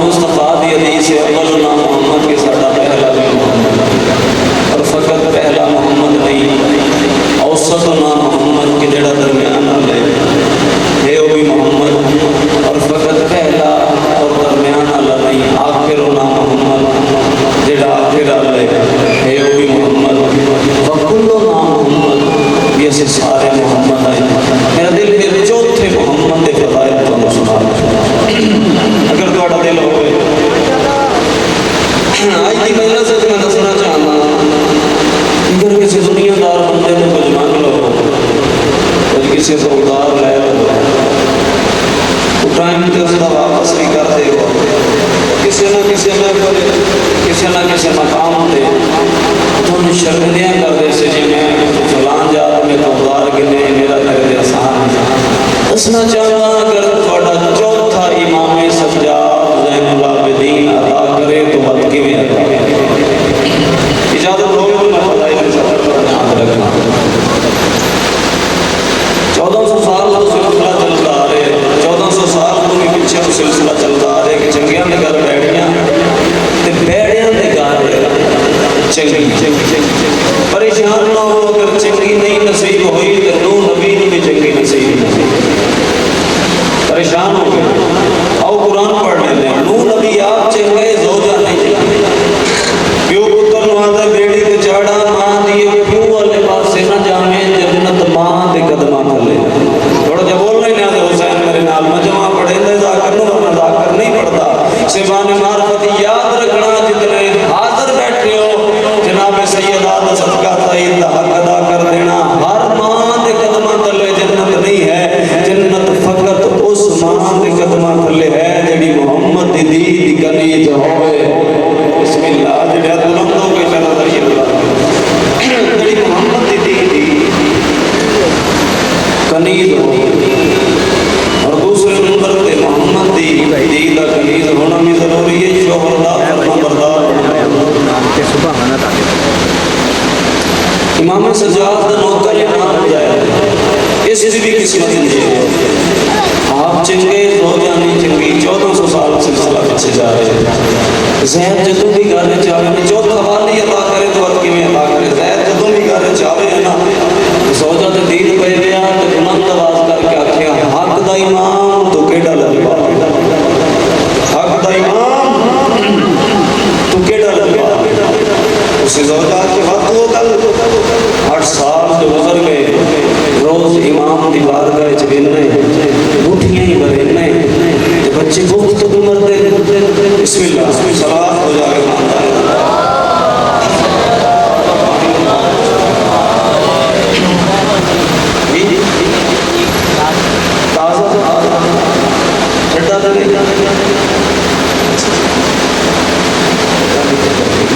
مصطفیٰ دی حدیث ہے اول نام محمد کے ساڈا پہلا بھی محمد، اور فقط پہلا محمد نہیں، اوسط نام محمد کے جڑا درمیان والے ہے وہ بھی محمد، اور فقط پہلا اور درمیان والا نہیں، آخر نام محمد جڑا آخر والے ہے وہ بھی محمد، وکل نام محمد، یہ سے سارے محمد آئے۔ میرا دل ہے چوتھے محمد کے فضائل تو سنا اگر تھوڑا دل ہوئے آج کی مجلس سے میں دسنا چاہتا اگر کسی دنیا دار بندے میں کچھ مانگ لو، کچھ کسی سے ادار لے لو، تو ٹائم تے اس کا واپس بھی کر دے گا، کسی نہ کسی محفل کسی نہ کسی مقام تے تم شرمندیاں کر دے سے جی میں فلان جات میں تو ادار کے لئے میرا کر دے آسان دسنا چاہتا اگر تھوڑا چوتھا امام سجاد زین العابدین عطا کرے تو بات کی میں عطا اجازت ہوگی تو میں خدای کے ساتھ یاد رکھنا 1400 سال تو سلسلہ چلتا آ رہے 1400 سال تو بھی پیچھے سلسلہ چلتا آ رہے کہ چنگیاں دے گھر بیڑیاں تے بیڑیاں دے گھر چنگی پریشان نہ ہو اگر چنگی نہیں نصیب ہوئی تو نو نبی نے بھی چنگی نصیب پریشان ہو گئے آؤ قرآن پڑھ لیتے ہیں نو نبی آپ چنگے زوجہ نہیں چنگے کیوں پتر نوازہ بیڑی کے چاڑا ماں دیئے کیوں والے پاس سے نہ جانے جنت ماں دے قدمہ کھلے تھوڑا جب بول رہے ہیں حسین میرے نال مجمع پڑھیں دے ذاکر نو ورنہ ذاکر نہیں پڑھتا سبحان معرفت یاد رکھنا جتنے حاضر بیٹھے ہو جناب سیدہ دا صدقہ تعید دا حق ادا کر دینا ہر ماں دے قدمہ تلے جنت نہیں ہے جنت فقط اس ماں دے قدمہ تلے ہے جڑی محمد دی دی کنیج ہوئے بسم اللہ جڑی بلندوں کے چلتا یہ بلا جڑی محمد دی دی کنیز ہوئی اور دوسرے نمبر پہ محمد دی دا کنیز ہونا بھی ضروری ہے شوہردار فرما بردار امام سجاد دا نوکر امام ہو جائے اس بھی قسمت نہیں آپ چنگے ہو جانے چنگی 1400 سال سلسلہ پیچھے جا رہے زید جدوں بھی گھر چاہے جو حوالی عطا کرے تو وقت میں عطا کرے زید جدوں بھی گھر چاہے ہے نا سوچا تے دین پہ دیا تے بلند آواز کر کے آکھیا حق دا امام تو کیڑا لگا حق دا امام تو کیڑا لگا اسے زوجہ کے وقت وہ کل 8 سال جو گزر گئے روز امام دی بارگاہ وچ ویلنے اٹھیاں ہی برینے بچے گفتگو مردے بسم اللہ صلاۃ ہو جائے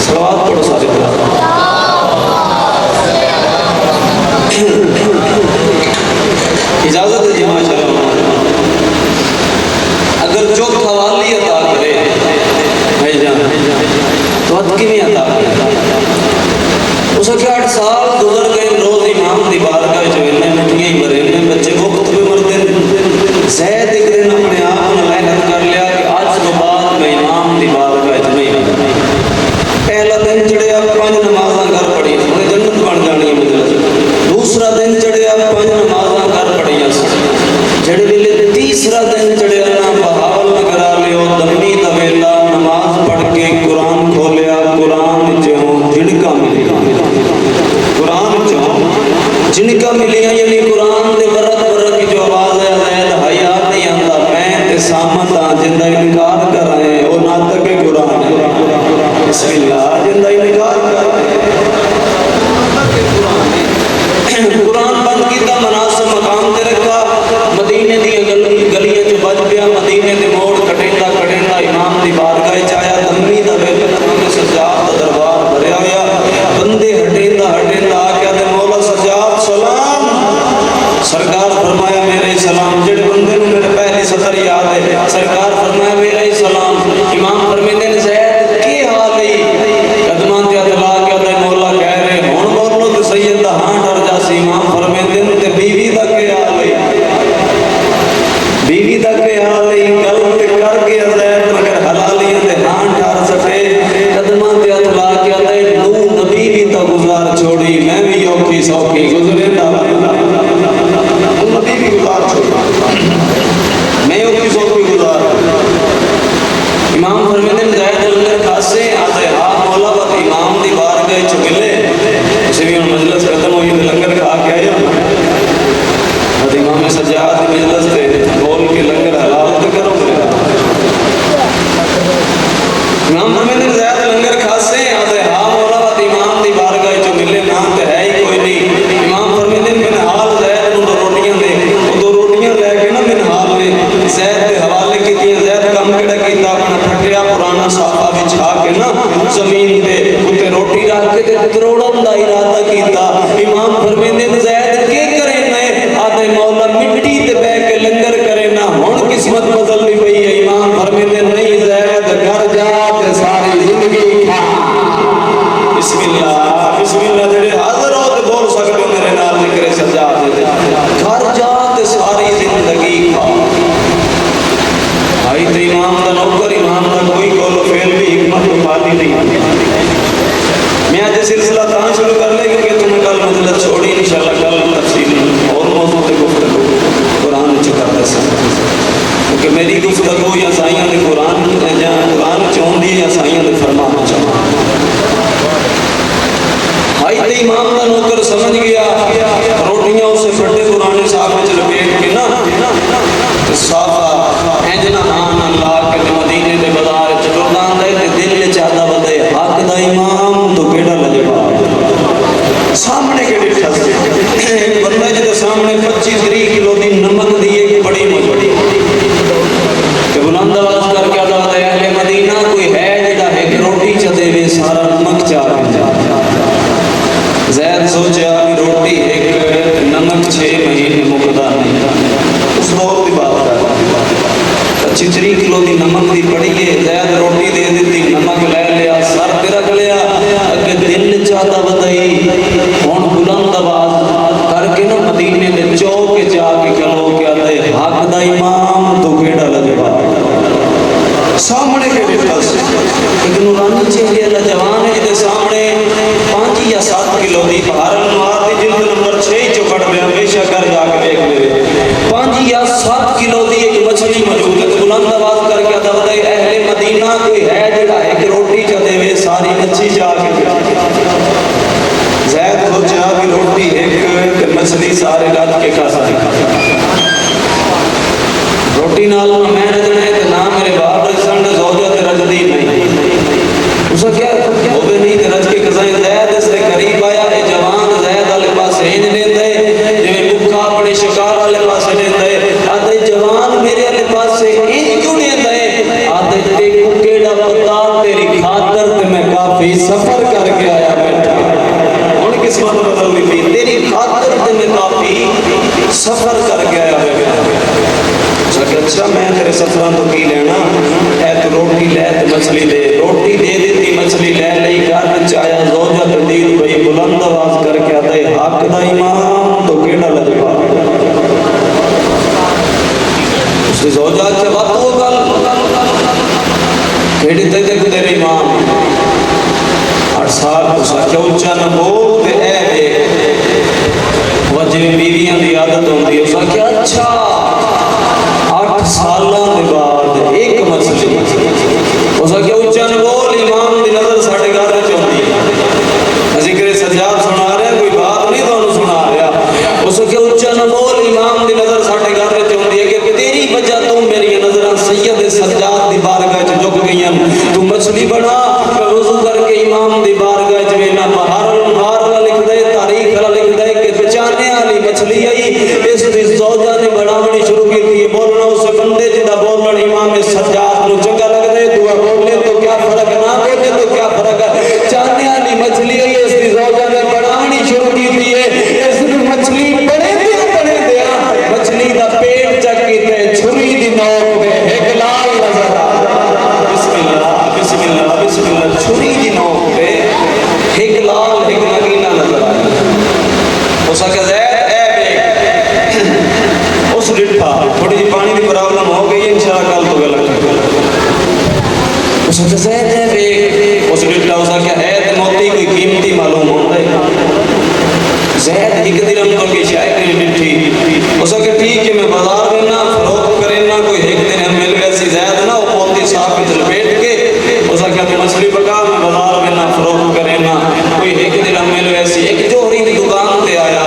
صلوات پڑھو سارے اجازت ہے جی ماشاءاللہ اگر چوتھا والی عطا کرے بھائی جان تو حد کی بھی عطا کرے اسے کہ 8 سال گزر گئے روز امام دی بارگاہ وچ ویلنے مٹھیاں ہی بھرے بچے وقت پہ مرتے زید ایک دن اپنے آپ نے اعلان کر لیا کہ آج کے بعد میں امام دی بارگاہ وچ نہیں پہلا دن چڑھیا 5 نمازاں گھر پڑھی انہیں جنت بن جانی ہے مجھے دوسرا دن چڑھیا 5 نمازاں گھر پڑھیا جڑے ویلے تیسرا دن چڑھیا نا بہاول میں کرا لیو دمی دا ویلا نماز پڑھ کے قرآن کھولیا قرآن چوں جھڑکا ملیا قرآن چوں جھڑکا ملیا یعنی قرآن دے برت برت کی جو آواز ہے زید حیا نہیں آندا میں تے سامت آ جندا انکار کر رہے ہیں او ناطق قرآن ہے بسم اللہ جندا انکار کر رہے ہیں قرآن بند کیتا مناسب مقام تے رکھا مدینے دی گلیاں چ بج پیا مدینے دے موڑ کٹیندا کٹیندا امام دی بارگاہ وچ آیا دمی دا ویلا سجاد دا دربار بھریا ہویا بندے ہٹیندا ہٹیندا آ کے تے مولا سجاد سلام سرکار فرمایا میرے سلام جڑے بندے نوں میرے پہلی سطر یاد ہے سرکار فرمایا میرے سلام امام فرمیندے نے زید کی حال ہے زمین تے تے روٹی رکھ کے تے تروڑن دا ارادہ کیتا امام فرمیندے زید کے کرے نے آدھے مولا مٹی تے بہ کے لنگر کرے نا ہن قسمت بدلنی پئی ہے امام فرمیندے نہیں زید گھر جا تے ساری زندگی کھا بسم اللہ جڑے حاضر ہو تے بول سکتے میرے نال ذکر سجاد دے گھر جا تے ساری زندگی کھا آئی تے امام دا نوکر امام دا کوئی کولو فیل بھی حکمت پاتی نہیں میں آج سلسلہ تاں شروع کر لے کیونکہ تمہیں کل مجلس چھوڑی انشاءاللہ کل تفصیل اور موضوع تے گفتگو قرآن چکر دے سکتے کیونکہ میری گفتگو یا سائیاں دے قرآن چون دی یا سائیاں دے فرمان چاہاں آئی تے امام دا نوکر سمجھ گیا روٹیاں اسے پھٹے قرآن صاحب میں لپیٹ کے نا صافہ اینجنا آن اللہ کے مدینے دے بازار چٹردان دے دل لے چاہتا بدے حق دا امام تو کیڑا لجبا سامنے کے ڈٹھا سے بندہ جدے سامنے 25-30 کلو دی نمک دی ایک بڑی مجھڑی کہ بلند آواز کر کے آدھا بدے اہل مدینہ کوئی ہے جدہ ایک روٹی چدے وے سارا نمک چاہ زید سوچا بھی روٹی ایک نمک 6 مہینے مقدار نہیں اس دور دی بات کر 25-30 کلو دی نمک دی پڑی ہے زید روٹی دے دیتی نمک لے لیا سر پہ رکھ لیا اگے دل چاہتا بتائی ہون بلند آواز کر کے نا مدینے دے چوک جا کے کھلو کیا دے حق دا امام تو کیڑا لجبا سامنے کے ڈٹھا سے ایک نورانی چہرے اللہ جوان ہے جدے سامنے 5 یا 7 کلو دی بہار انوار دی جلد نمبر 6 چوکڑ میں ہمیشہ کر جا کے دیکھ لے 5 یا 7 کلو دی ایک مچھلی موجود ہے بلند آواز کر کے ادا بتائی اہل مدینہ کوئی ہے جڑا ایک روٹی چدے ہوئے ساری مچھلی جا کے زید سوچا بھی روٹی ایک مچھلی سارے رات کے کھا سکتا روٹی نال میں رجنے تے نہ میرے باپ رجسن دے زوجہ تے رجدی نہیں اسا کیا ہوئے نہیں تے رج کے قضائیں زید اس دے قریب آیا اے جوان زید والے پاس ہینج لیندے جویں بکھا اپنے شکار والے پاس لیندے آدھے جوان میرے والے پاس سے ہینج کیوں لیندے آدھے تے کو کیڑا پتا تیری خاطر تے میں کافی سفر کر کے آیا بیٹھا ہن قسمت بدلنی پئی تیری خاطر تے میں کافی سفر کر کے آیا بیٹھا اچھا میں تیرے سفران تو کی لینا اے تو روٹی لے تو مچھلی دے روٹی دے دیتی مچھلی لے لئی گھر چایا زوجہ تردید بھئی بلند آواز کر کے آتا ہے حق دا امام تو کیڑا لجبا اس کی زوجہ اچھا بات ہو کل کیڑی تے دیکھ تیرے امام 8 سال اسا کیا اچھا نہ بول تے اے دے وجہ بیویاں دی عادت ہوندی ہے اسا کیا اچھا 8 سالوں کے بعد ایک مچھلی اسا کہ اچھن بول امام دی نظر ساڑھے گھر رہ چوندی ہے ذکر سجاد سنا رہا ہے کوئی بات نہیں تو انہوں سنا رہا اسا کہ اچھن بول امام دی نظر ساڑھے گھر رہ چوندی ہے کہ تیری وجہ تو میری نظران سید سجاد دی بارگاہ چ جھک گئی ہیں تو مچھلی بنا وضو کر کے امام دی بارگاہ چ وینا بہار لکھ دے تاریخ لکھ دے کہ بچانے والی مچھلی آئی اس دی زوجہ نے بناونی شروع کی تھی بولنا اس بندے جدا بولنا امام سجاد نو چنگا لگ دے تو بولے تو کیا فرق نہ بولے تو کیا فرق ہے چاہنے والی مچھلی آئی اس دی زوجہ نے بناونی شروع کی تھی اس دی مچھلی بڑے دیا مچھلی دا پیٹ چک کی تے چھری دی نوک پہ ایک لال نظر بسم اللہ چھری دی نوک پہ ایک لال ایک نگینہ نظر آئی اس کا زید اے بیگ اس ڈٹھا تھوڑی جی پانی دی پرابلم ہو گئی انشاءاللہ کل تو گلک اس کا زید اے بیگ اس ڈٹھا اس کا ہے تے موتی کوئی قیمتی معلوم ہوتا ہے زید ایک درہم تو کی شاید نہیں ڈٹھی اس کا ٹھیک ہے میں بازار میں نہ فروخت کریں نہ کوئی ایک درہم مل گیا سی زید نہ وہ موتی صاحب کی لپیٹ کے اس کا تو مچھلی پکا میں بازار میں نہ فروخت کریں نہ کوئی ایک درہم مل گیا سی ایک جوہری دی دکان تے آیا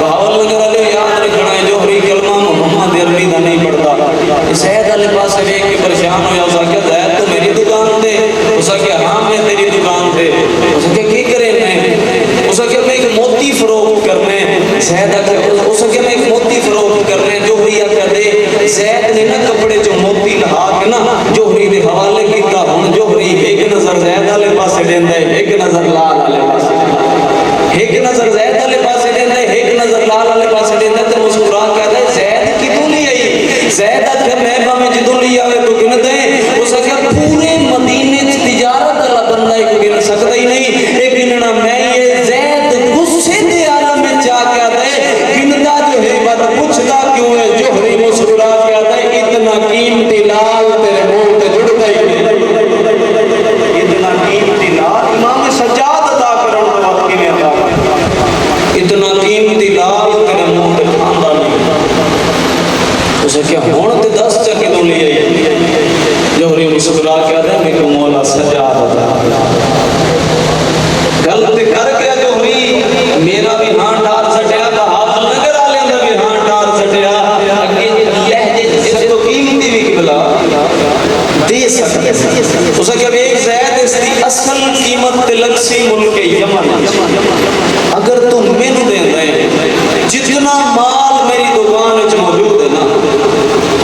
بہاول نگر علیہ یاد رکھنا ہے جوہری کلمہ محمد عربی دا نہیں پڑھتا زید علیہ پاس سے دیکھ کے پریشان ہو یا اس کا زید تو میری دکان تے اس کا ہاں میں تیری دکان تے اس کا کی کریں اس کا میں ایک موتی فروخت کرنے زید اس کا میں ایک موتی فروخت کرنے جو بھی کہتے مسکرا کے آدھا میں کو مولا سجاد عطا غلط کر کے جو ہوئی میرا بھی ہاں ڈار سٹیا بہادر نگر آلے دا بھی ہاں ڈار سٹیا اگے لہجے اس کو قیمتی بھی قبلہ دے سکتے اسے کہ ایک زید اس کی اصل قیمت تلکسی ملک یمن اگر تم میں نو دے دیں جتنا مال میری دکان وچ موجود ہے نا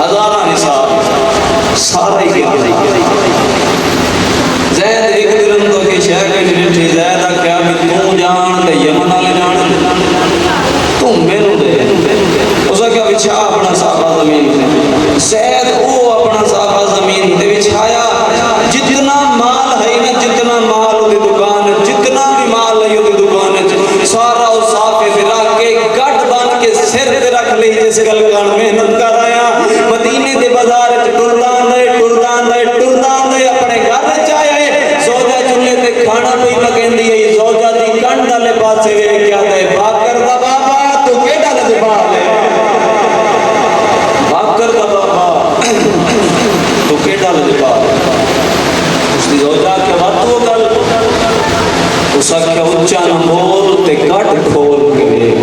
ہزارہ نصاب سارا ہی گیا زید ایک درم تو کہ شہر کے نٹھی زید کیا بھی تم جان دے یمن والے جان تم میں نو دے اسے کیا بچھا اپنا صحابہ زمین زید او اپنا صحابہ زمین دے بچھایا جتنا مال ہے نا جتنا مال دی دکان جتنا بھی مال ہے دی دکان سارا او صافے پہ رکھ کے گٹ بن کے سر تے رکھ لی جس گل کان محنت کر آیا مدینے دے بازار وچ ٹردان دے اپنے گھر وچ آئے زوجہ چولہے تے کھانا پئی پکیندی ہے زوجہ دی کنڈ والے پاسے ویکھ کے آندا ہے باکر دا بابا تو کیڑا لجپال ہے باکر دا بابا تو کیڑا لجپال اس دی زوجہ کے بات وہ گل اس کا اونچا نہ بول تے کٹ کھول کے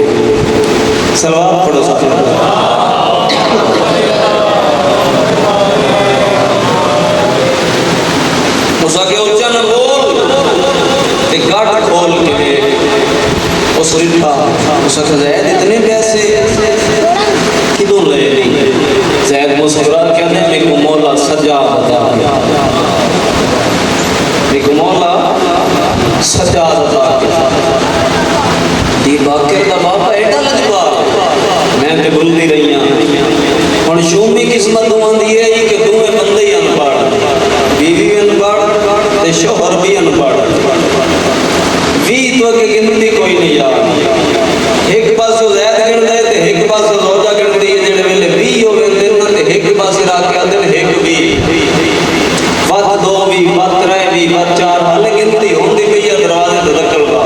سلوات پڑھو ساتھ اس کا اونچا نہ بول تے کٹ کھول کے اس رٹھا اس کا زید اتنے پیسے کدوں لے لی زید مسکرا کہنے میں کو مولا سجاد عطا میں کو مولا سجاد عطا دی باکر دا بابا ایڈا لجپال میں تے بھولدی رہی ہوں ہن شومی قسمت ہوندی ہے کہ دوویں بندے ہی انپڑھ بیوی بھی انپڑھ تے شوہر بھی انپڑھ وی تو کہ گنتی کوئی نہیں یار ایک پاسو زید گندا ہے تے ایک پاسو زوجہ گندی ہے جڑے ویلے 20 ہوے تے انہاں تے ایک پاسے رکھ کے آدھے ایک بھی وت دو بھی وت رہ بھی وت چار ہل گنتی ہوندی پئی ہے دروازے تے دکل با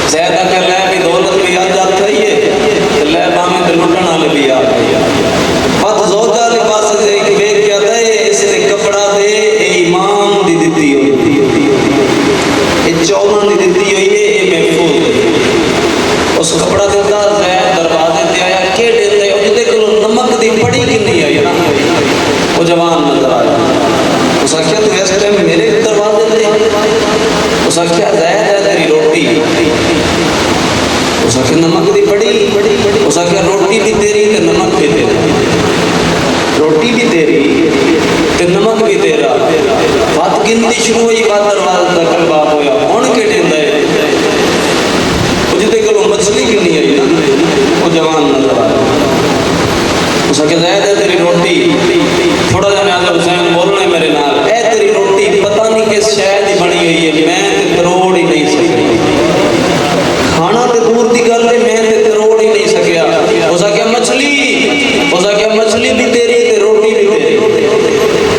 زید کہ لے بھی دولت بھی آ جاتا ہی ہے تے لے باویں تے لٹن والے بھی آ وت زوجہ دے پاسے سے ایک ویکھ کے آدھا ہے اس تے کپڑا دے اے امام دی دتی ہوئی اے چوبن دی دتی ہوئی ہے اے محفوظ ہے اس کپڑا دیتا زید دروازے تے آیا کہ دیندا ہے اودے کول نمک دی پڑی کتنی آئی نا وہ جوان نظر آیا اس کیا تو اس ٹائم میرے دروازے تے اس کیا زید ہے تیری روٹی اس کیا نمک دی پڑی اس کیا روٹی بھی تیری تے نمک بھی تیرا روٹی بھی تیری تے نمک بھی تیرا بات گنتی شروع ہوئی بات دروازے تک باب ہویا ہن کہ دیندا ہے مچھلی کنی آئی نا وہ جوان نظر آیا اس کہ زید ہے تیری روٹی تھوڑا جا میں آدھا حسین بولنے میرے نال اے تیری روٹی پتہ نہیں کس شاید ہی بنی ہوئی ہے میں تے تروڑ ہی نہیں سکتی کھانا تے دور دی گل ہے میں تے تروڑ ہی نہیں سکیا اس کہ مچھلی بھی تیری تے روٹی بھی تیری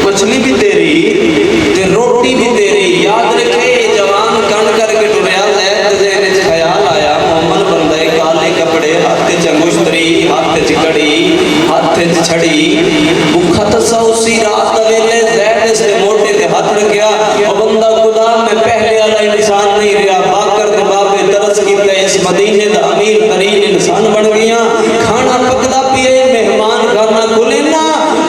مچھلی بھی تیری تے روٹی بھی تیری یاد رکھے جوان کن کر کے ٹریا زید ذہن وچ خیال آیا مومن بندہ کالے کپڑے ہاتھ چنگوشتری ہاتھ چکڑی ہاتھ چھڑی بھوکا تسا اسی رات دا ویلے زید اس دے موٹے تے ہاتھ رکھیا او بندہ خدا میں پہلے والا انسان نہیں رہا باکر دے بابے ترس کیتے اس مدینے دا امیر ترین انسان بن گیا کھانا پکدا پیے مہمان کھانا کھلے نا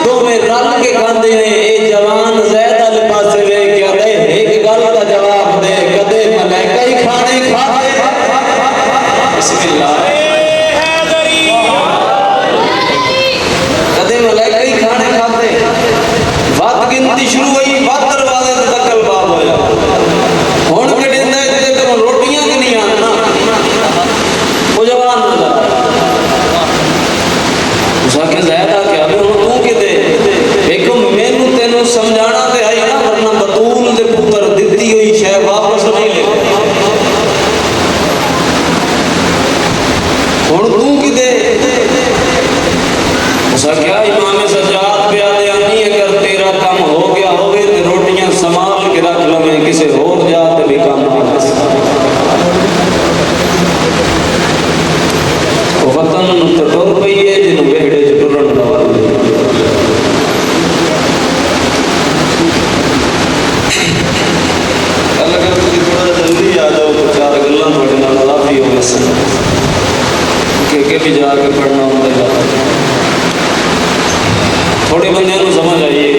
دو میں رل کے کھاندے نے اے جوان زید والے پاسے ویکھ کے دے ایک گل دا جواب دے کدے ملائکہ ہی کھانے کھاتے بسم اللہ کدے ملائکہ ہی کھانے کھاتے بات گنتی شروع ہوئی بات دروازے تے دکل باب ہویا ہن کہ دیندا ہے تے کرو روٹیاں کہ نہیں آنا وہ جوان نظر اس کہ زیادہ کیا بھی ہن تو کہ دے ایک مینوں تینوں سمجھانا تے آئی نا ورنہ بطول دے پتر دتی ہوئی شے واپس نہیں لے ہن تو کہ دے اس کیا امام سجاد پہ آدھے اگر تیرا کام ہو گیا ہوگے تے روٹی بھی جا کے پڑھنا ہوتا ہے. تھوڑے بندے کو سمجھ آئیے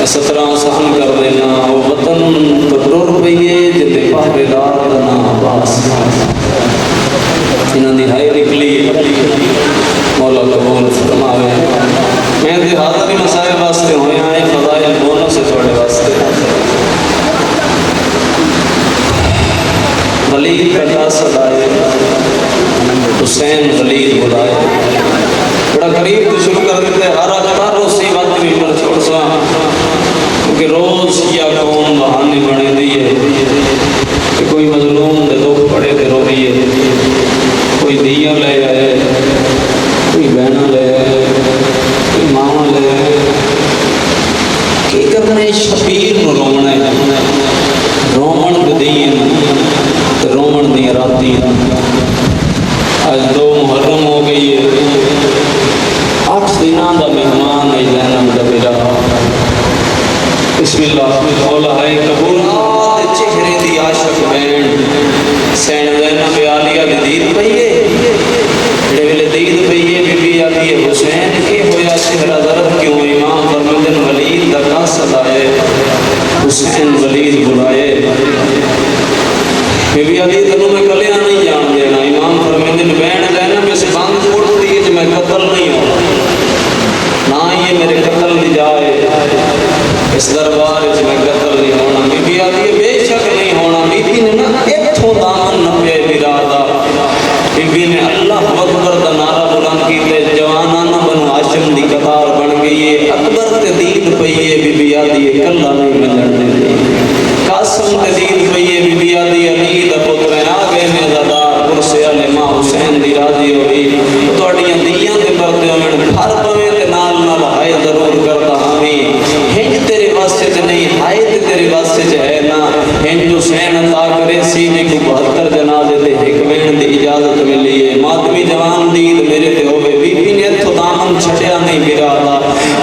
17 سہن کر دینا وہ وطن تو ٹر پیے جتے پہرے رات نہ باس انہوں نے ہائے نکلی مولا قبول فرماوے. میں دے حاضر ہی مسائل واسطے ہوئے آئے فضائل بونوں سے تھوڑے واسطے. ولید کا قاصد آئے حسین ولید بلائے بڑا قریب تو شروع کر دیتے ہر اکتار روز سی بات بھی پر چھوڑ سا کیونکہ روز یا قوم بہانے بنے دیئے کہ کوئی مظلوم دے دو پڑے دے رو دیئے کوئی دیاں لے آئے کوئی بہنہ لے آئے کوئی ماما لے آئے کی کرنے شبیر نو رومنے رومن دے دیئے تے رومن دی راتی آج 2 محرم ہو گئی ہے 8 دنان دا مہمان ہے زینب دا میرا. بسم اللہ مولا ہے قبول آت چہرے دی عاشق بین سین زینب عالیہ دی دید پئیے جڑے ویلے دید پئیے بی بی آتی ہے حسین کے ہویا چہرہ ضرب کیوں امام فرمودن ولید دا قاصد آئے حسین ولید بلائے. بی بی آتی تنوں میں کلیاں نہیں جان دینا امام فرمودن بین زینب اس باند چھوڑتی ہے جو میں قتل نہیں ہوں نہ یہ میرے قتل نہیں جائے اس دربار اس میں قتل نہیں ہونا. بی بی آتی ہے بے شک نہیں ہونا. بی بی نے نا ایک تھو دامن نپے برادا بی بی نے اللہ اکبر دا نعرہ بلند کیتے جوانانا بنو ہاشم دی قطار بن گئی ہے اکبر تے دید پئیے بی بی آتی ہے کلا نہیں ملن دے قاسم تے دید پئیے بی بی آتی علی دا پتر آگے میں زدار پرسے علماء حسین دی راضی ہوئی توڑیاں دیاں تے پردے ہوئے ہر پویں تے نال نال ہائے ضرور کرتا ہمیں ہنج تیرے واسطے تے نہیں ہائے تے تیرے واسطے تے ہے نا ہنج حسین عطا کرے سینے کو 72 جنازے تے ایک وین دی اجازت ملی ہے. ماتمی جوان دید میرے تے ہوئے بی بی نے تو دامن چھٹیا نہیں برادا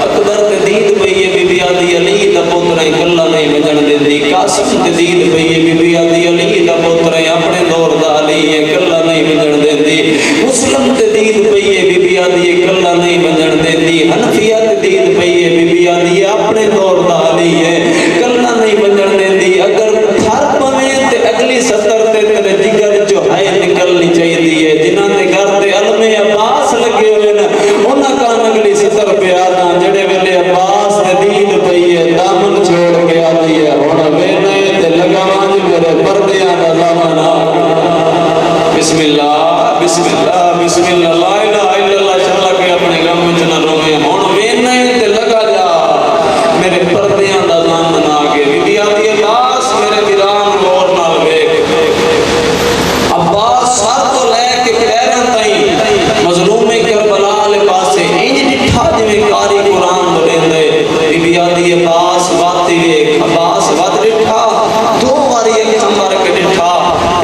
اکبر تے دید پئیے بی بی آدھی علی دا پتر کلا نہیں بجن دے دی قاسم تے دید پئیے بی بی آدھی علی دا پتر اپنے دور دا علی ہے کلا نہیں بجن دے دی. مسلم تے دید پئیے بی بی آدھی کلا نہیں بجن دے دی. حنفیہ تے دید پئیے بی بی آدھی اپنے دور دا علی ہے کلا نہیں بجن دے دی. اگر تھر پویں تے اگلی سطر تے تیرے جگر جو ہے نکلنی چاہیے جنہاں دے گھر تے علم عباس لگے ہوئے نا انہاں کان اگلی سطر پہ آنا جڑے ویلے عباس تے دید پئیے دامن چھوڑ کے آتی ہے ہن وینے تے لگاواں میرے پردیاں دا دامن آ. بسم اللہ بسم اللہ بسم اللہ لا الہ الا اللہ چلا کے اپنے غم وچ نہ روے ہن وینے تے لگا جا میرے پردیاں دا دامن آ گئے. بی بی آتی ہے عباس میرے ویران غور نال ویکھ عباس سر تو لے کے پیراں تائیں مظلوم کربلا والے پاسے انج ڈٹھا جویں قاری قرآن بولندے. بی بی آتی ہے عباس واتی ویکھ عباس وات ڈٹھا 2 واری اکھاں مار کے ڈٹھا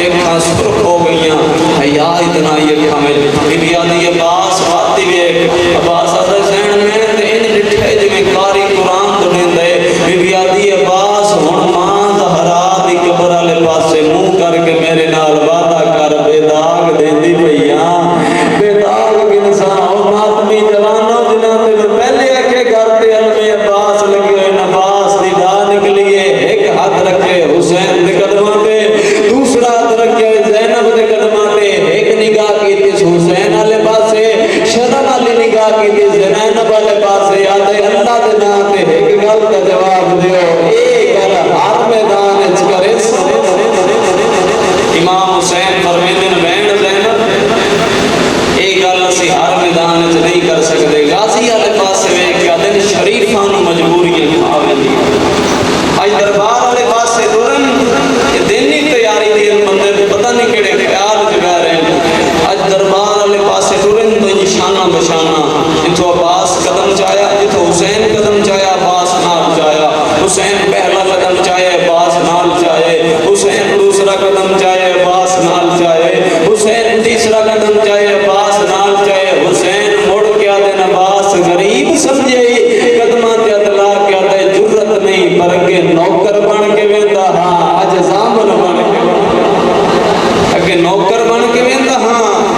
اکھاں سرخ ہو گئیاں حیا اتنا یہ اکھاں میں. بی بی آتی ہے عباس واتی ویکھ عباس آتا سین میں تے انج ڈٹھے جویں قاری قرآن بولندے. بی بی آتی ہے عباس ہن ماں زہرا دی قبر والے پاسے منہ کر کے میرے نال وعدہ کر بے داغ دیندی پئیاں بے داغ انسان او ماتمی جوانوں جنہاں تے پہلے آکے گھر تے علم عباس لگے ہوئے عباس دی دا نکلیے ایک ہاتھ رکھے حسین دے قدماں تے دوسرا ہاتھ رکھے زینب دے قدماں تے ایک نگاہ کیتی حسین والے پاسے شرم والی نگاہ کیتی زینب والے پاسے آدے اللہ دے نام تے ایک گل دا جواب دیو اے گل ہر میدان وچ کرے. امام حسین فرمیندے بہن زینب اے گل اسی ہر میدان وچ نہیں کر سکدے. غازی والے پاسے ویکھ کے دن شریفاں نوں مجبوریاں کھاویں اج دربار والے پاسے ٹرن یہ دن ہی تیاری دی بندے نوں پتہ نہیں کیڑے خیال جگا رہے ہیں. اج دربار والے پاسے ٹرن تو نشانہ بشانہ جتھوں عباس قدم چایا جتھوں حسین قدم چایا عباس نال چایا حسین پہلا قدم چایا عباس نال چاہے حسین دوسرا قدم چاہے عباس نال چاہے حسین تیسرا قدم چاہے عباس نال چاہے حسین مڑ کے آدھے عباس غریب سمجھے قدمہ تے اطلاع کے آدھے جرت نہیں پر اگے نوکر بن کے ویندا ہاں اج زامن بن کے اگے نوکر بن کے ویندا ہاں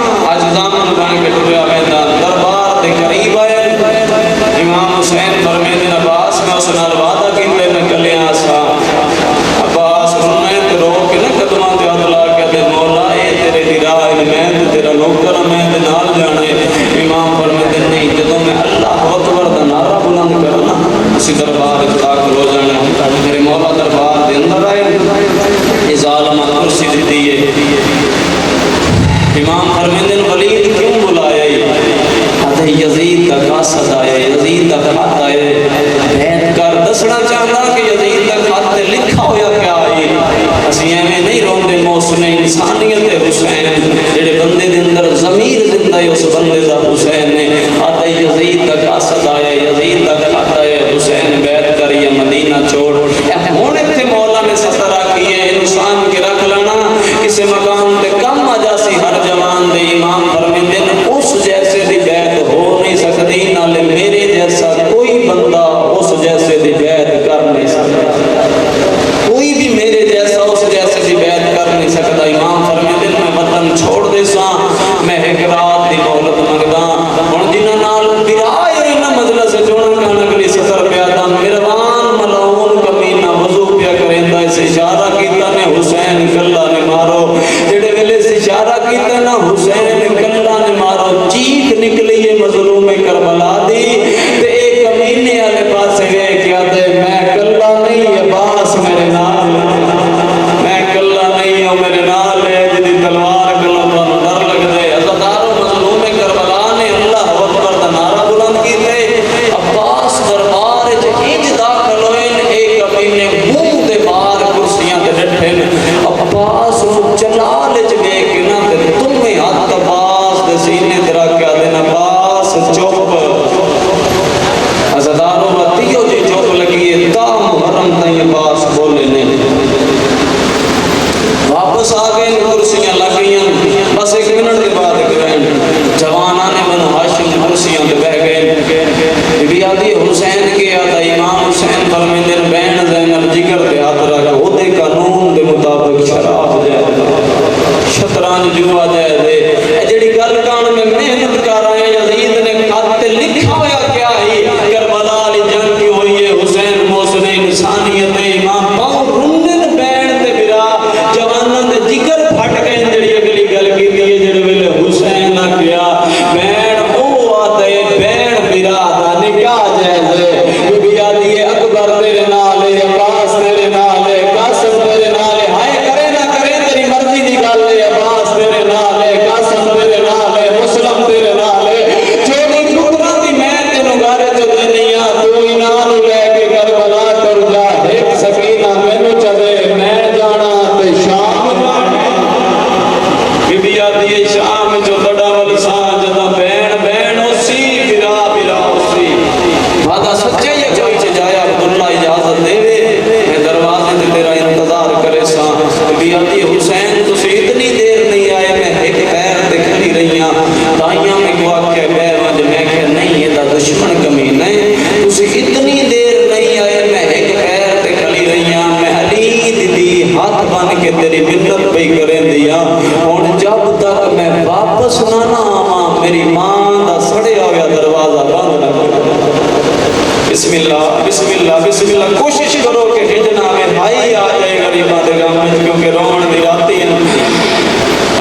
اللہ بسم اللہ بسم اللہ. کوشش کرو کہ ہجنا میں بھائی آ جائے غریباں دے گھر میں، کیونکہ رومن دی راتی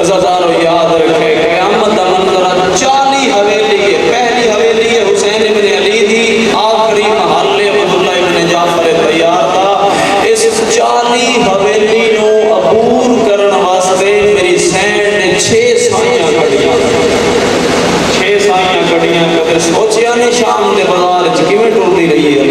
عزادارو یاد رکھے قیامت دا منظر 40 حویلی ہے. پہلی حویلی ہے حسین ابن علی دی، آخری محل عبداللہ ابن جعفر تیار تھا. اس 40 حویلی نو عبور کرن واسطے میری سینڈ نے 6 سائیاں کڑیاں. 6 سائیاں کڑیاں. کدے سوچیا نہیں شام دے بازار وچ کیویں ٹرتی رہی ہے.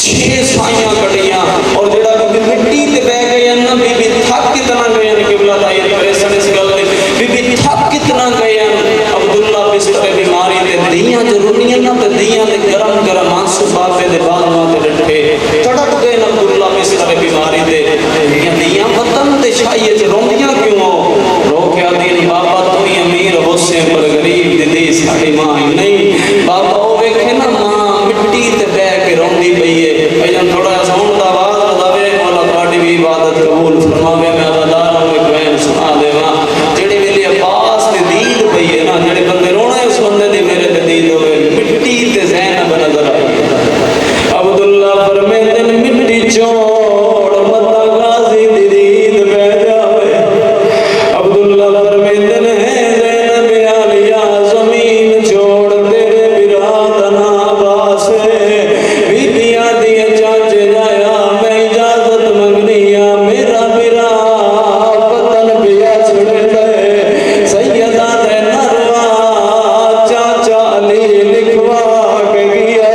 6 سائیاں کڑیاں. اور جڑا بھی مٹی تے بہ گئے نا بی بی تھک کتنا گئے ہیں. قبلہ تائی پریشان اس گل بی بی تھک کتنا گئے ہیں. عبداللہ بستر بیماری تے دیاں ضروریاں نا تے دیاں تے گرم گرم آنسو بابے دے بازواں تے ڈٹھے تڑپ گئے نا. عبداللہ بستر بیماری تے دیاں وطن تے شاہی وچ روندیاں کیوں ہو. رو کے آدھی بابا تو ہی امیر حسین پر غریب دی دی ساڈی ماں ہی نہیں. بابا او ویکھے نا ماں مٹی تے بہ کے روندی پئی ہے. بھائی تھوڑا جا ساؤنڈ دا آواز بتاوے مولا تہاڈی بھی عبادت قبول فرماوے. میں عزاداراں نوں ایک بیان سنا دیواں. جڑی ویلے عباس دی دید پئی ہے نا، جڑے بندے رونا اس بندے دی میرے تے دید ہوئے. مٹی تے زینب نظر آئی. عبداللہ فرمیندے مٹی چھوڑ متا غازی دی دید پہ جاوے. عبداللہ فرمیندے زینب عالیہ زمین چھوڑ تیرے براد نا باسے. بی بیاں دی چاچے جایا میں اجازت منگنی آ میرا برا وطن پیا چھڑے دے. سیدہ دے نروا چاچا علی لکھوا کے گیا.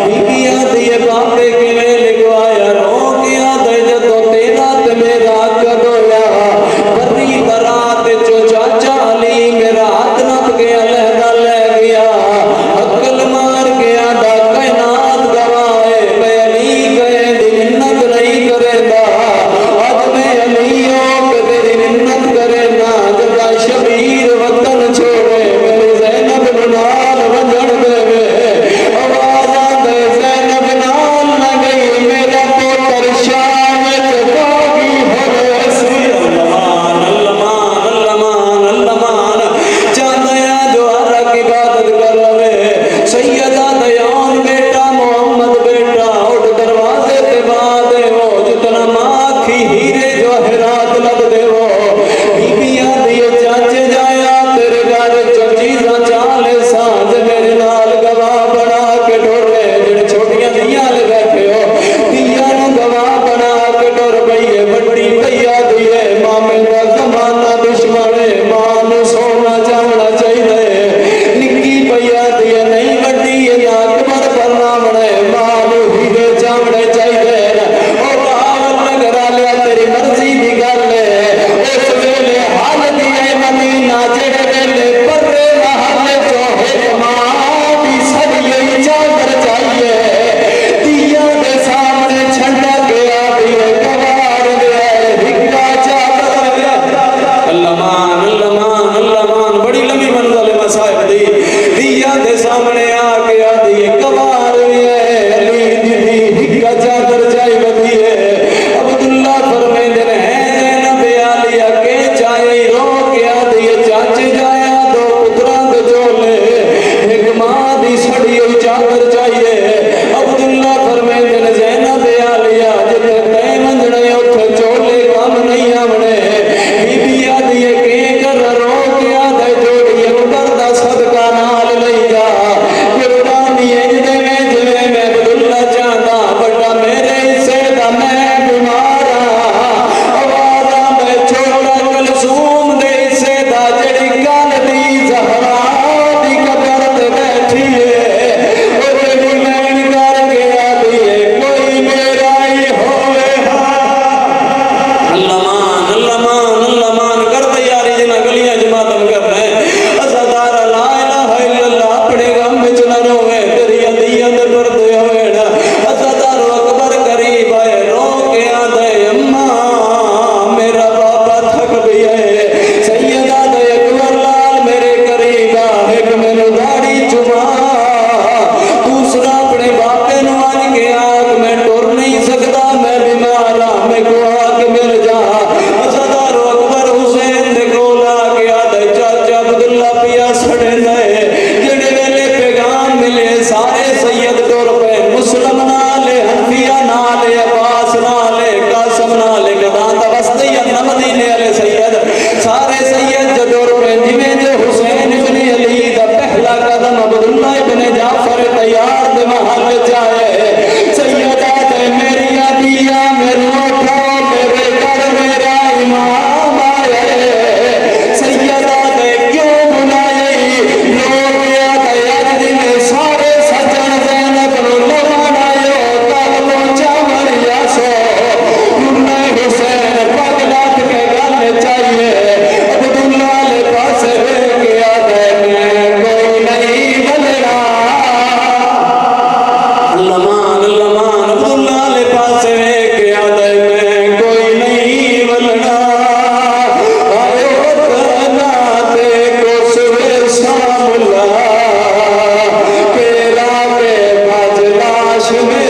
بی بیاں دی بابے کیویں لکھوایا رو گیا دے جدو تیرا تے میرا کدویا. بری برات چو چاچا علی میرا ہاتھ نپ گیا لہدا لے گیا. عقل مار گیا دا کائنات گوائے. میں علی گئے دی منت نہیں کرے دا. آج میں علی ہوں کہ تیری منت کرے نا. جب شبیر وطن چھوڑے میری زینب نال ونجن دے وے. آواز آندے زینب نال نہ گئی میرا پوتر شام وچ باغی ہوے سی. اللہ مان اللہ مان اللہ مان چاندیا جو ہر کی عبادت کر لوے. سیدہ دیان بیٹا محمد بیٹا اٹھ دروازے تے بعد وہ جتنا ماں کی ہیرے جواہرات لب دے وہ. بی بیاں دی چاچے جایا تیرے گھر چو چیزاں چالے سانج میرے نال گواہ بنا کے ڈورے. جڑے چھوٹیاں دیاں لے بیٹھے ہو دیاں نو گواہ بنا کے ڈور پئیے. بڑی پیا دیے مامے دا زمانہ دشمن ہے. ماں نو سونا چاہنا چاہیے. نکی پیا دیے نہیں وڈی یا اکبر پرنامنے. ماں نو ہیرے چاہنے چاہیے. او باہر نگر آلیا تیری مرضی دی گل ہے. اس ویلے حال دیے مدینہ جڑے ویلے پرے محل جو ہے ماں دی سڑی چادر چاہیے. دیاں دے سامنے چھنڈا گیا دیے گوار دے ہکا چادر. اللہ مان اللہ مان اللہ مان. بڑی لمبی منزل ہے صاحب دی. دیاں دے سامنے آ گیا دیے گوار ہے. علی دی ہکا چادر چاہیے دیے. عبداللہ فرمیندے زینب عالیہ کے چاہیے رو گیا دیے چاچے جایا دو پتراں دے جولے. ایک ماں دی سڑی ہوئی چادر چاہیے. عبداللہ فرمیندے زینب عالیہ جتے تے منجنے اوتھے چولے کم نہیں آونے. بی بیاں دیے کے کر رو گیا دے جوڑی اکبر دا صدقہ نال لئی جا. قربانی انج دے جویں میں عبداللہ چاہتا بڑا میرے حصے دا میں بیمار ہاں. آوازاں میں چھوٹا کلثوم دے حصے دا جڑی گل دی زہرا دی قبر تے بیٹھی ہے. او جڑی میں میں